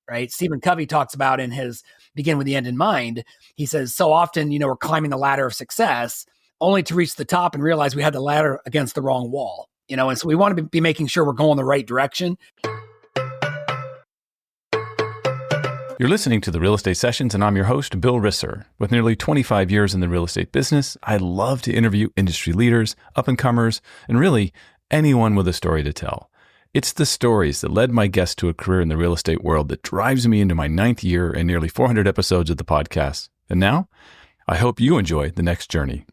right? Stephen Covey talks about in his Begin with the End in Mind. He says, so often, we're climbing the ladder of success only to reach the top and realize we had the ladder against the wrong wall, and so we want to be making sure we're going the right direction. You're listening to the Real Estate Sessions, and I'm your host, Bill Risser. With nearly 25 years in the real estate business, I love to interview industry leaders, up-and-comers, and really anyone with a story to tell. It's the stories that led my guests to a career in the real estate world that drives me into my 9th year and nearly 400 episodes of the podcast. And now, I hope you enjoy the next journey.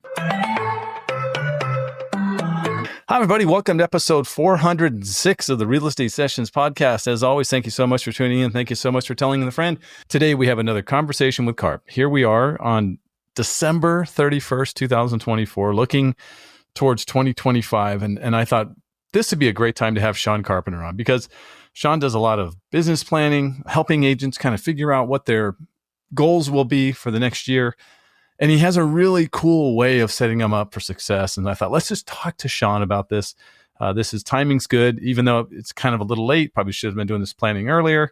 Hi, everybody. Welcome to episode 406 of the Real Estate Sessions podcast. As always, thank you so much for tuning in. Thank you so much for telling a friend. Today, we have another conversation with Carp. Here we are on December 31st, 2024, looking towards 2025. And I thought this would be a great time to have Sean Carpenter on because Sean does a lot of business planning, helping agents kind of figure out what their goals will be for the next year. And he has a really cool way of setting them up for success. And I thought, let's just talk to Sean about this. Timing's good, even though it's kind of a little late. Probably should have been doing this planning earlier.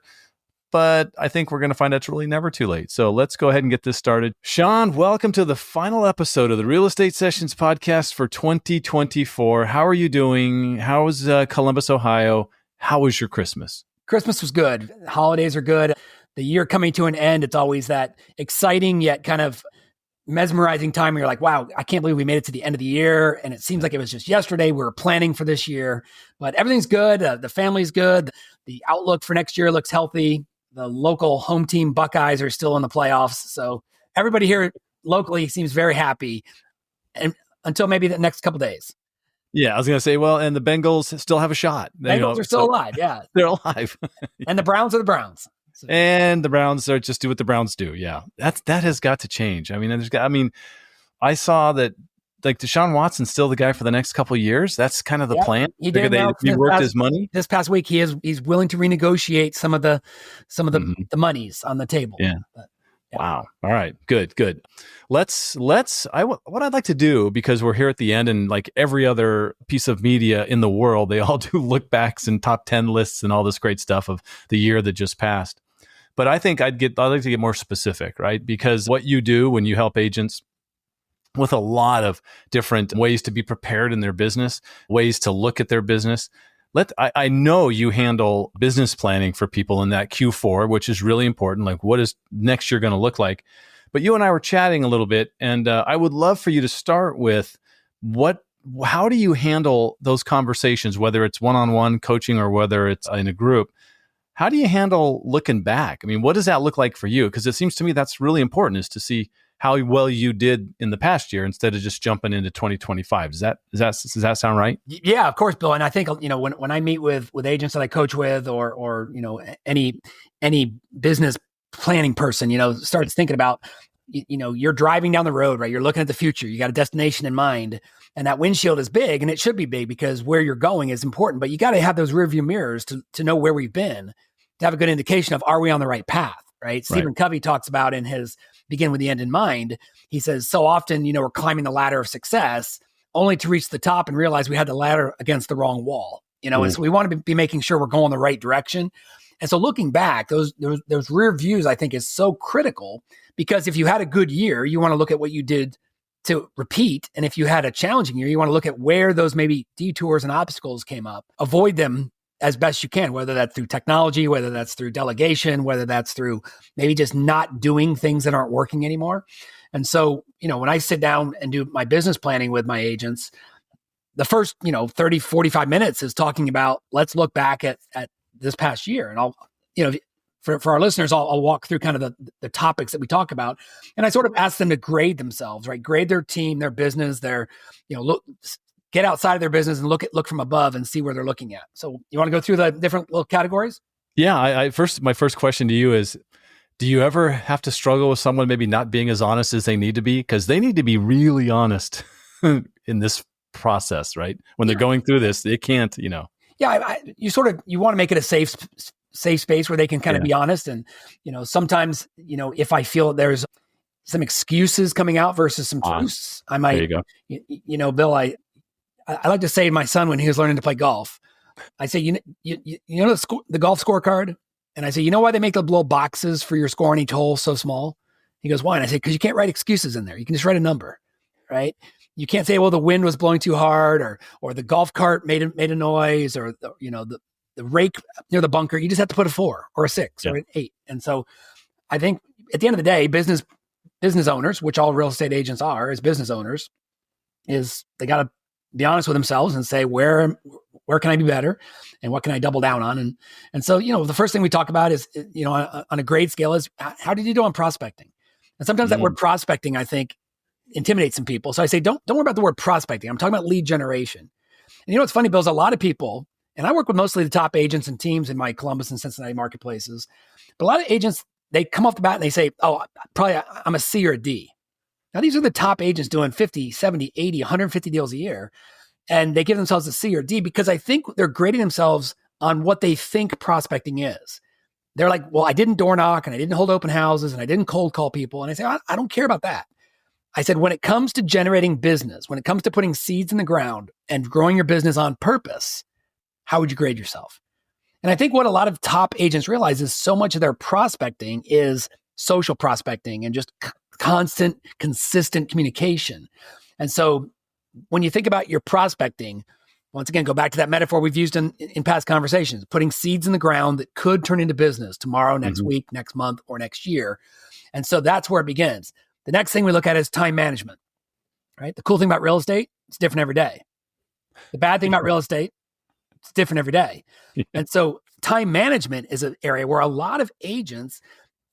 But I think we're going to find out it's really never too late. So let's go ahead and get this started. Sean, welcome to the final episode of the Real Estate Sessions podcast for 2024. How are you doing? How was Columbus, Ohio? How was your Christmas? Christmas was good. Holidays are good. The year coming to an end, it's always that exciting yet kind of mesmerizing time where you're like, wow, I can't believe we made it to the end of the year. And it seems like it was just yesterday. We were planning for this year, but everything's good. The family's good. The outlook for next year looks healthy. The local home team Buckeyes are still in the playoffs. So everybody here locally seems very happy and until maybe the next couple of days. Yeah, I was going to say, well, and the Bengals still have a shot. Bengals are still alive. Yeah. They're alive. And the Browns are the Browns. And the Browns are just do what the Browns do. Yeah, that has got to change. I saw that like Deshaun Watson's still the guy for the next couple of years. That's kind of the plan. He did. He worked his money this past week. He's willing to renegotiate some of the the monies on the table. Yeah. Wow. All right. Good. What I'd like to do, because we're here at the end and like every other piece of media in the world, they all do look backs and top 10 lists and all this great stuff of the year that just passed. But I think I'd like to get more specific, right? Because what you do when you help agents with a lot of different ways to be prepared in their business, ways to look at their business. I know you handle business planning for people in that Q4, which is really important. Like, what is next year going to look like? But you and I were chatting a little bit, and I would love for you to start with how do you handle those conversations, whether it's one-on-one coaching or whether it's in a group? How do you handle looking back? I mean, what does that look like for you? Because it seems to me that's really important, is to see how well you did in the past year instead of just jumping into 2025. Does that sound right? Yeah, of course, Bill. And I think, when I meet with agents that I coach with or any business planning person, starts thinking about, you're driving down the road, right? You're looking at the future. You got a destination in mind, and that windshield is big, and it should be big because where you're going is important, but you got to have those rearview mirrors to know where we've been, to have a good indication of, are we on the right path, right? Stephen Covey talks about in his Begin with the End in Mind. He says, so often, we're climbing the ladder of success only to reach the top and realize we had the ladder against the wrong wall, and so we want to be making sure we're going the right direction. And so looking back, those rear views, I think, is so critical, because if you had a good year, you want to look at what you did to repeat. And if you had a challenging year, you want to look at where those maybe detours and obstacles came up, avoid them as best you can, whether that's through technology, whether that's through delegation, whether that's through maybe just not doing things that aren't working anymore. And so, when I sit down and do my business planning with my agents, the first, 30, 45 minutes is talking about, let's look back at this past year. And I'll, for our listeners, I'll walk through kind of the topics that we talk about. And I sort of ask them to grade themselves, right? Grade their team, their business, their, get outside of their business and look from above and see where they're looking at. So you want to go through the different little categories? Yeah. My first question to you is, do you ever have to struggle with someone maybe not being as honest as they need to be? Because they need to be really honest in this process, right? When they're going through this, they can't, Yeah. You want to make it a safe space where they can kind of be honest. And, sometimes, if I feel there's some excuses coming out versus some truths, I might, there you go. Bill, I like to say to my son when he was learning to play golf, I say, the golf scorecard, And I say, you know why they make the little boxes for your score on each hole so small? He goes, why? And I say, because you can't write excuses in there. You can just write a number, right? You can't say, well, the wind was blowing too hard, or the golf cart made a noise, or the rake near the bunker. You just have to put a 4 or a 6 or an 8. And so I think at the end of the day, business owners, which all real estate agents are as business owners, is they got to be honest with themselves and say, where can I be better and what can I double down on? And so, the first thing we talk about is, on a grade scale is, how did you do on prospecting? And sometimes that word prospecting, I think, intimidates some people. So I say, don't worry about the word prospecting. I'm talking about lead generation. And what's funny, Bill, is a lot of people, and I work with mostly the top agents and teams in my Columbus and Cincinnati marketplaces, but a lot of agents, they come off the bat and they say, oh, probably I'm a C or a D. Now, these are the top agents doing 50, 70, 80, 150 deals a year. And they give themselves a C or D because I think they're grading themselves on what they think prospecting is. They're like, well, I didn't door knock and I didn't hold open houses and I didn't cold call people. And I say, I don't care about that. I said, when it comes to generating business, when it comes to putting seeds in the ground and growing your business on purpose, how would you grade yourself? And I think what a lot of top agents realize is so much of their prospecting is social prospecting and just constant, consistent communication. And so when you think about your prospecting, once again, go back to that metaphor we've used in past conversations, putting seeds in the ground that could turn into business tomorrow, next week, next month, or next year. And so that's where it begins. The next thing we look at is time management, right? The cool thing about real estate, it's different every day. The bad thing about real estate, it's different every day. And so time management is an area where a lot of agents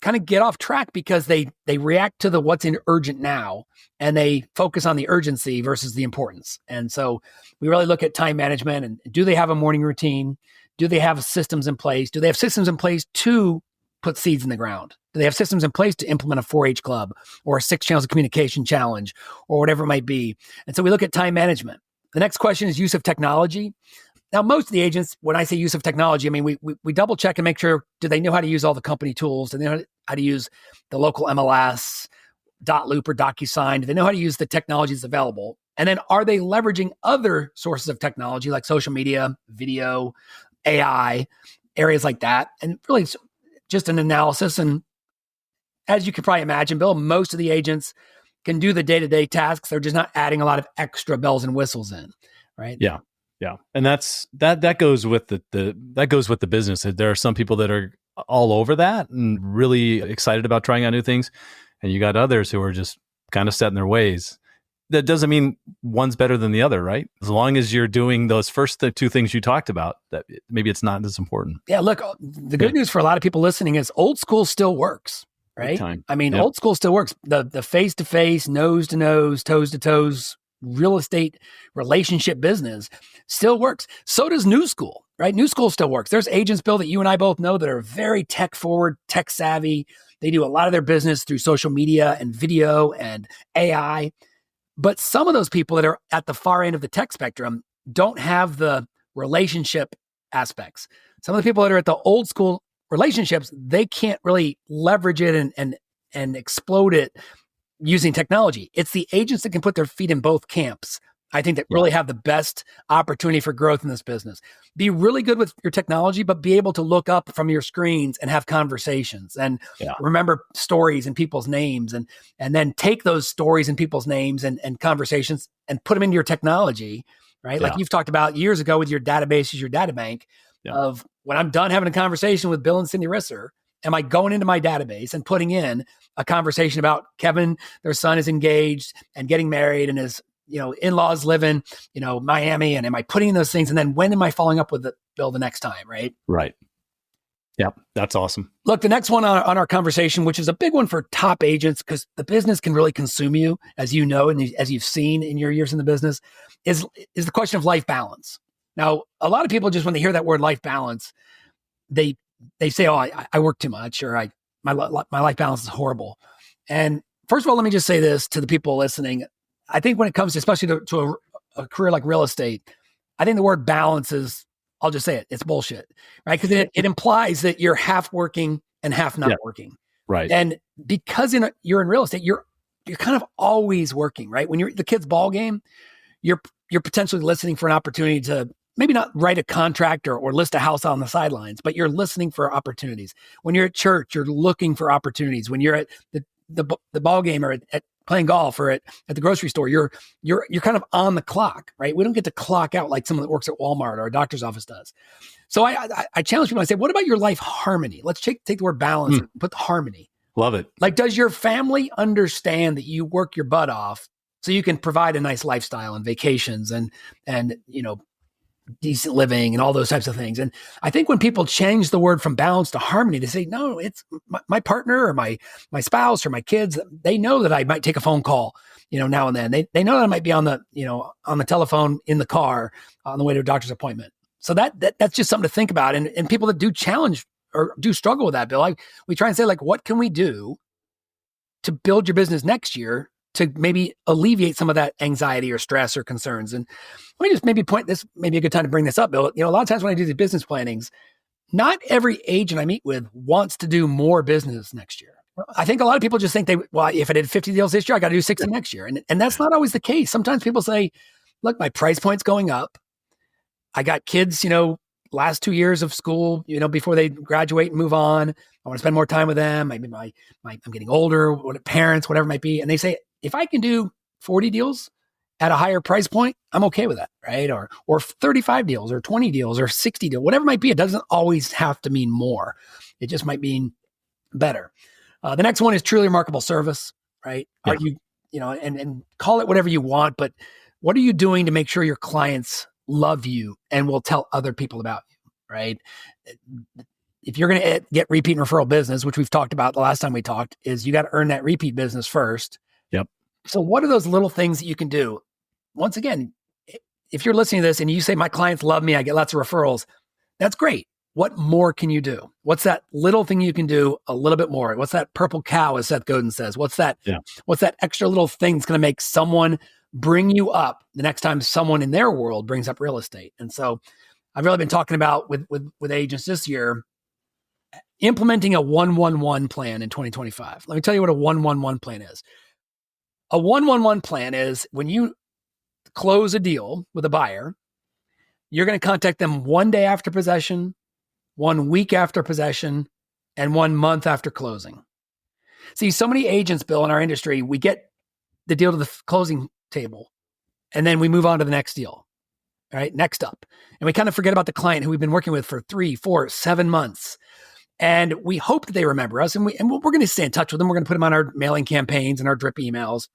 kind of get off track because they react to the what's in urgent now and they focus on the urgency versus the importance. And so we really look at time management and do they have a morning routine? Do they have systems in place? Do they have systems in place to put seeds in the ground? Do they have systems in place to implement a 4-H club or a 6 channels of communication challenge or whatever it might be? And so we look at time management. The next question is use of technology. Now, most of the agents, when I say use of technology, I mean, we double check and make sure, do they know how to use all the company tools? Do they know how to use the local MLS, Dotloop or DocuSign? Do they know how to use the technologies available? And then are they leveraging other sources of technology like social media, video, AI, areas like that? And really it's just an analysis. And as you could probably imagine, Bill, most of the agents can do the day-to-day tasks. They're just not adding a lot of extra bells and whistles in, right? Yeah. Yeah. And that goes with the business. There are some people that are all over that and really excited about trying out new things. And you got others who are just kind of set in their ways. That doesn't mean one's better than the other, right? As long as you're doing those first two things you talked about, that maybe it's not as important. Yeah. Look, the good news for a lot of people listening is old school still works, right? I mean, old school still works. The face-to-face, nose-to-nose, toes-to-toes, real estate relationship business still works. So does new school, right? New school still works. There's agents, Bill, that you and I both know that are very tech forward, tech savvy. They do a lot of their business through social media and video and AI. But some of those people that are at the far end of the tech spectrum don't have the relationship aspects. Some of the people that are at the old school relationships, they can't really leverage it and explode it using technology. It's the agents that can put their feet in both camps, I think, that really have the best opportunity for growth in this business. Be really good with your technology, but be able to look up from your screens and have conversations and remember stories and people's names and then take those stories and people's names and conversations and put them into your technology, right? Like you've talked about years ago with your databases, your data bank of when I'm done having a conversation with Bill and Cindy Risser, am I going into my database and putting in a conversation about Kevin, their son is engaged and getting married and his, in-laws live in, Miami, and am I putting in those things? And then when am I following up with Bill the next time? Right. Right. Yep. That's awesome. Look, the next one on our conversation, which is a big one for top agents, because the business can really consume you, as you know, and as you've seen in your years in the business, is the question of life balance. Now, a lot of people just, when they hear that word life balance, they say, oh, I work too much, or my life balance is horrible. And first of all, let me just say this to the people listening. I think when it comes to, especially to a career like real estate, I think the word balance is, I'll just say it, it's bullshit, right? Because it implies that you're half working and half not working. Right. And because you're in real estate, you're kind of always working, right? When you're at the kids' ball game, you're potentially listening for an opportunity to maybe not write a contract or list a house on the sidelines, but you're listening for opportunities. When you're at church, you're looking for opportunities. When you're at the ball game or at playing golf or at the grocery store, you're kind of on the clock, right? We don't get to clock out like someone that works at Walmart or a doctor's office does. So I challenge people. I say, what about your life harmony? Let's take the word balance and put the harmony. Love it. Like, does your family understand that you work your butt off so you can provide a nice lifestyle and vacations and decent living and all those types of things? And I think when people change the word from balance to harmony, they say, no, it's my partner or my spouse or my kids. They know that I might take a phone call, now and then. They know that I might be on the telephone in the car on the way to a doctor's appointment. So that's just something to think about. And people that do challenge or do struggle with that, Bill, we try and say, like, what can we do to build your business next year to maybe alleviate some of that anxiety or stress or concerns? And let me just maybe maybe a good time to bring this up, Bill. A lot of times when I do these business plannings, not every agent I meet with wants to do more business next year. I think a lot of people just think if I did 50 deals this year, I got to do 60 next year. And that's not always the case. Sometimes people say, look, my price point's going up. I got kids, last 2 years of school, before they graduate and move on. I want to spend more time with them. Maybe I'm getting older, parents, whatever it might be. And they say, if I can do 40 deals at a higher price point, I'm okay with that, right? Or 35 deals or 20 deals or 60 deals, whatever it might be. It doesn't always have to mean more. It just might mean better. The next one is truly remarkable service, right? Yeah. Are you, and call it whatever you want, but what are you doing to make sure your clients love you and will tell other people about you, right? If you're going to get repeat and referral business, which we've talked about the last time we talked, is you got to earn that repeat business first. Yep. So what are those little things that you can do? Once again, if you're listening to this and you say, my clients love me, I get lots of referrals, that's great. What more can you do? What's that little thing you can do a little bit more? What's that purple cow, as Seth Godin says? What's that extra little thing that's going to make someone bring you up the next time someone in their world brings up real estate? And so I've really been talking about with agents this year, implementing a 1-1-1 plan in 2025. Let me tell you what a 1-1-1 plan is. A 1-1-1 plan is when you close a deal with a buyer, you're going to contact them 1 day after possession, 1 week after possession, and 1 month after closing. See, so many agents, Bill, in our industry, we get the deal to the closing table, and then we move on to the next deal, right? Next up. And we kind of forget about the client who we've been working with for 3, 4, 7 months. And we hope that they remember us, and we're going to stay in touch with them. We're going to put them on our mailing campaigns and our drip emails.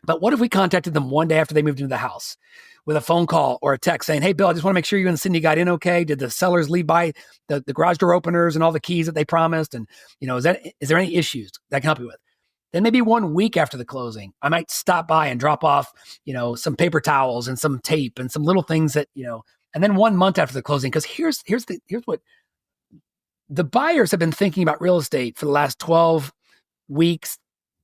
But what if we contacted them 1 day after they moved into the house with a phone call or a text saying, hey, Bill, I just want to make sure you and Cindy got in okay. Did the sellers leave by the garage door openers and all the keys that they promised? And, is there any issues that I can help you with? Then maybe 1 week after the closing, I might stop by and drop off, some paper towels and some tape and some little things that, and then 1 month after the closing. Because here's what the buyers have been thinking about real estate for the last 12 weeks,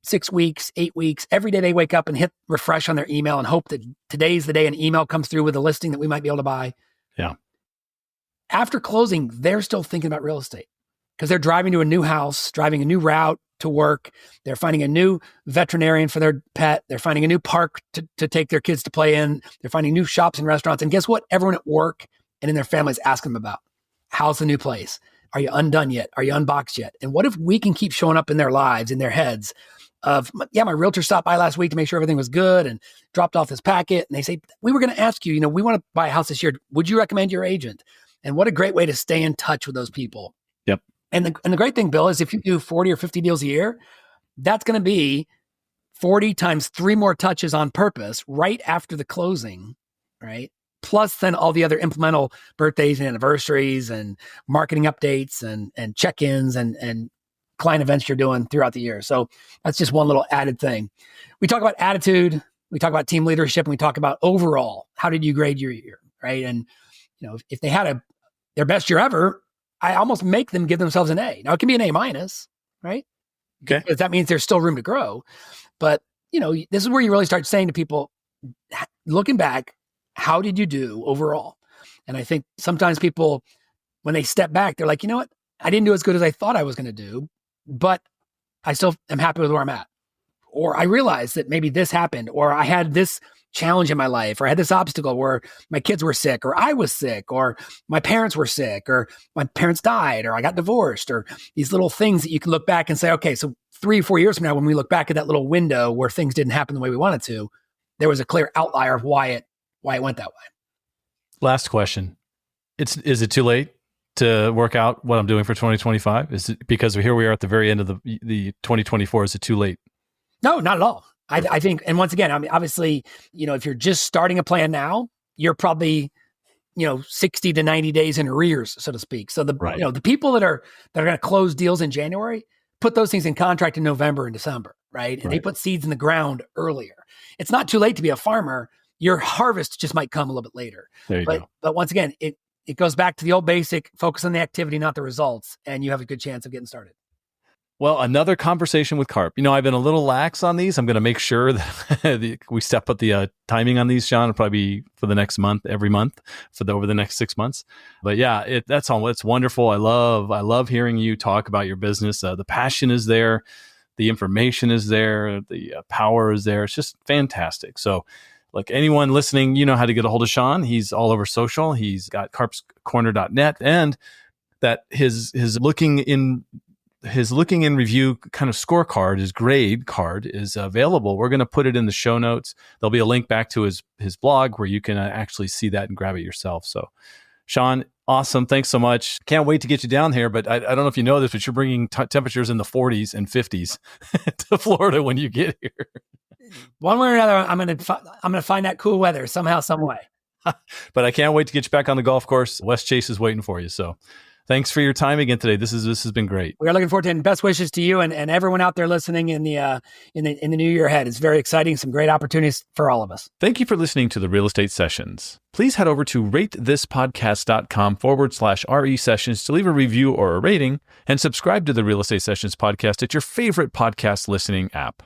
6 weeks, 8 weeks. Every day they wake up and hit refresh on their email and hope that today's the day an email comes through with a listing that we might be able to buy. Yeah. After closing, they're still thinking about real estate because they're driving to a new house, driving a new route to work. They're finding a new veterinarian for their pet. They're finding a new park to take their kids to play in. They're finding new shops and restaurants. And guess what? Everyone at work and in their families ask them about. How's the new place? Are you undone yet? Are you unboxed yet? And what if we can keep showing up in their lives, in their heads of, my realtor stopped by last week to make sure everything was good and dropped off this packet. And they say, we were going to ask you, we want to buy a house this year. Would you recommend your agent? And what a great way to stay in touch with those people. Yep. And the great thing, Bill, is if you do 40 or 50 deals a year, that's going to be 40 times 3 more touches on purpose right after the closing, right? Plus then all the other implemental birthdays and anniversaries and marketing updates and check-ins and client events you're doing throughout the year. So that's just one little added thing. We talk about attitude, we talk about team leadership, and we talk about overall, how did you grade your year, right? And if they had their best year ever, I almost make them give themselves an A. Now it can be an A minus, right? Okay. Because that means there's still room to grow. But this is where you really start saying to people, looking back, how did you do overall? And I think sometimes people, when they step back, they're like, you know what? I didn't do as good as I thought I was going to do, but I still am happy with where I'm at. Or I realized that maybe this happened, or I had this challenge in my life, or I had this obstacle where my kids were sick, or I was sick, or my parents were sick, or my parents died, or I got divorced, or these little things that you can look back and say, okay, so 3 or 4 years from now, when we look back at that little window where things didn't happen the way we wanted to, there was a clear outlier of why it went that way. Last question. Is it too late to work out what I'm doing for 2025? Is it because here we are at the very end of the 2024? Is it too late? No, not at all. I think, and once again, I mean, obviously, if you're just starting a plan now, you're probably, 60 to 90 days in arrears, so to speak. So the people that are going to close deals in January, put those things in contract in November and December, right? And they put seeds in the ground earlier. It's not too late to be a farmer. Your harvest just might come a little bit later. There you go. But once again, it goes back to the old basic: focus on the activity, not the results, and you have a good chance of getting started. Well, another conversation with Carp. I've been a little lax on these. I'm going to make sure that we step up the timing on these, Sean. It'll probably be for the next month, every month over the next 6 months. But yeah, that's all. It's wonderful. I love hearing you talk about your business. The passion is there. The information is there. The power is there. It's just fantastic. So like anyone listening, you know how to get a hold of Sean. He's all over social. He's got carpscorner.net, and that his looking in review kind of scorecard, his grade card, is available. We're going to put it in the show notes. There'll be a link back to his blog where you can actually see that and grab it yourself. So, Sean, awesome. Thanks so much. Can't wait to get you down here, but I don't know if you know this, but you're bringing temperatures in the 40s and 50s to Florida when you get here. One way or another, I'm going to find that cool weather somehow, some way. But I can't wait to get you back on the golf course. West Chase is waiting for you. So, thanks for your time again today. This has been great. We are looking forward to it, and best wishes to you and everyone out there listening in the new year ahead. It's very exciting. Some great opportunities for all of us. Thank you for listening to the Real Estate Sessions. Please head over to ratethispodcast.com/RE sessions to leave a review or a rating, and subscribe to the Real Estate Sessions podcast at your favorite podcast listening app.